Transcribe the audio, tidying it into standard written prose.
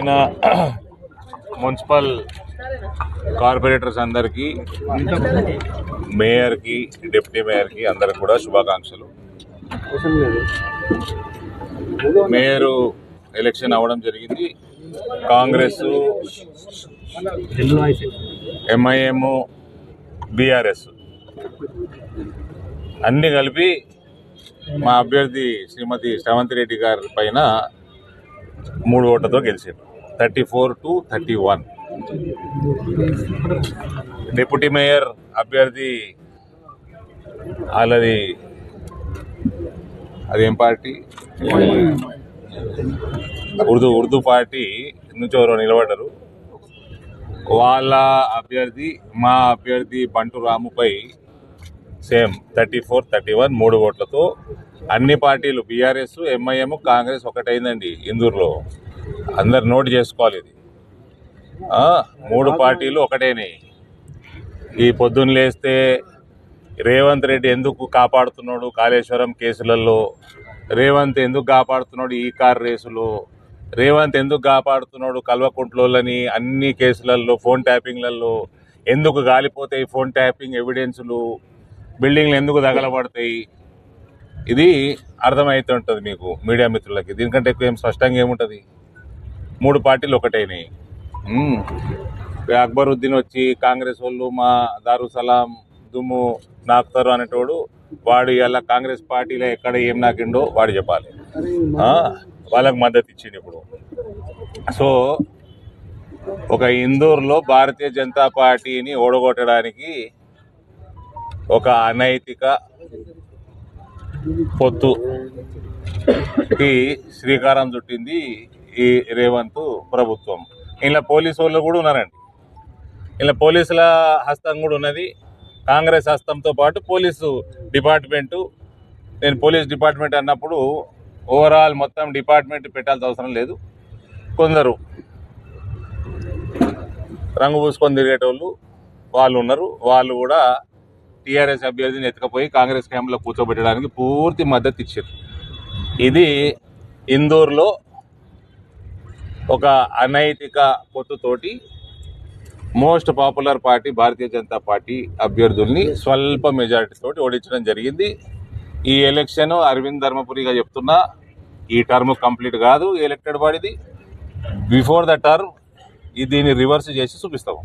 Telangana municipal corporators అందరికీ, మేయర్కి, deputy మేయర్కి అందరికి కూడా శుభాకాంక్షలు. మేయరు ఎలక్షన్ అవ్వడం జరిగింది. కాంగ్రెస్, ఎంఐఎం, బీఆర్ఎస్ అన్ని కలిపి మా అభ్యర్థి శ్రీమతి శ్రవంతి రెడ్డి గారి పైన 3 ఓట్లతో గెలిచారు. 34-31. డిప్యూటీ మేయర్ అభ్యర్థి వాళ్ళది అదేం పార్టీ, ఉర్దూ పార్టీ నుంచి ఎవరో నిలబడ్డారు. వాళ్ళ అభ్యర్థి మా అభ్యర్థి బంటు రాముపై సేమ్ 34-31 3 ఓట్లతో అన్ని పార్టీలు బీఆర్ఎస్, ఎంఐఎం, కాంగ్రెస్ ఒకటైందండి. ఇందూరులో అందరు నోట్ చేసుకోవాలి. ఇది 3 పార్టీలు ఒకటేనాయి. ఈ పొద్దున్న లేస్తే రేవంత్ రెడ్డి ఎందుకు కాపాడుతున్నాడు కాళేశ్వరం కేసులలో, రేవంత్ ఎందుకు కాపాడుతున్నాడు ఈ కార్ రేసులో, రేవంత్ ఎందుకు కాపాడుతున్నాడు కల్వకుంట్లోని అన్ని కేసులలో, ఫోన్ ట్యాపింగ్లలో ఎందుకు గాలిపోతాయి ఫోన్ ట్యాపింగ్ ఎవిడెన్సులు, బిల్డింగ్లు ఎందుకు తగలబడతాయి, ఇది అర్థమవుతుంటుంది మీకు మీడియా మిత్రులకి. దీనికంటే ఎక్కువ ఏం స్పష్టంగా ఏముంటుంది. 3 పార్టీలు ఒకటైనాయి. అక్బరుద్దీన్ వచ్చి కాంగ్రెస్ వాళ్ళు మా దారుసలాం దుమ్ము నాకుతారు అనేటోడు, వాడు ఇలా కాంగ్రెస్ పార్టీలో ఎక్కడ ఏం నాకిండో వాడు చెప్పాలి. వాళ్ళకు మద్దతు ఇచ్చింది ఇప్పుడు. సో ఒక ఇందూరులో భారతీయ జనతా పార్టీని ఓడగొట్టడానికి ఒక అనైతిక పొత్తుకి శ్రీకారం చుట్టింది ఈ రేవంత్ ప్రభుత్వం. ఇలా పోలీసు వాళ్ళు కూడా ఉన్నారండి. ఇలా పోలీసుల హస్తం కూడా ఉన్నది. కాంగ్రెస్ హస్తంతో పాటు పోలీసు డిపార్ట్మెంటు, నేను పోలీస్ డిపార్ట్మెంట్ అన్నప్పుడు ఓవరాల్ మొత్తం డిపార్ట్మెంట్ పెట్టాల్సిన అవసరం లేదు. కొందరు రంగు పూసుకొని తిరిగేటోళ్ళు వాళ్ళు ఉన్నారు. వాళ్ళు కూడా టీఆర్ఎస్ అభ్యర్థిని ఎత్తుకపోయి కాంగ్రెస్ క్యాంప్లో కూర్చోబెట్టడానికి పూర్తి మద్దతు ఇచ్చారు. ఇది ఇందూరులో ఒక అనైతిక పొత్తుతోటి most popular party Bharatiya Janata party అభ్యర్థుల్ని స్వల్ప మెజారిటీతోటి ఓడించడం జరిగింది. ఈ ఎలక్షన్ అరవింద్ ధర్మపురిగా చెప్తున్నా, ఈ టర్మ్ కంప్లీట్ కాదు ఎలక్టెడ్ బాడీది. బిఫోర్ ద టర్మ్ దీన్ని రివర్స్ చేసి చూపిస్తాము.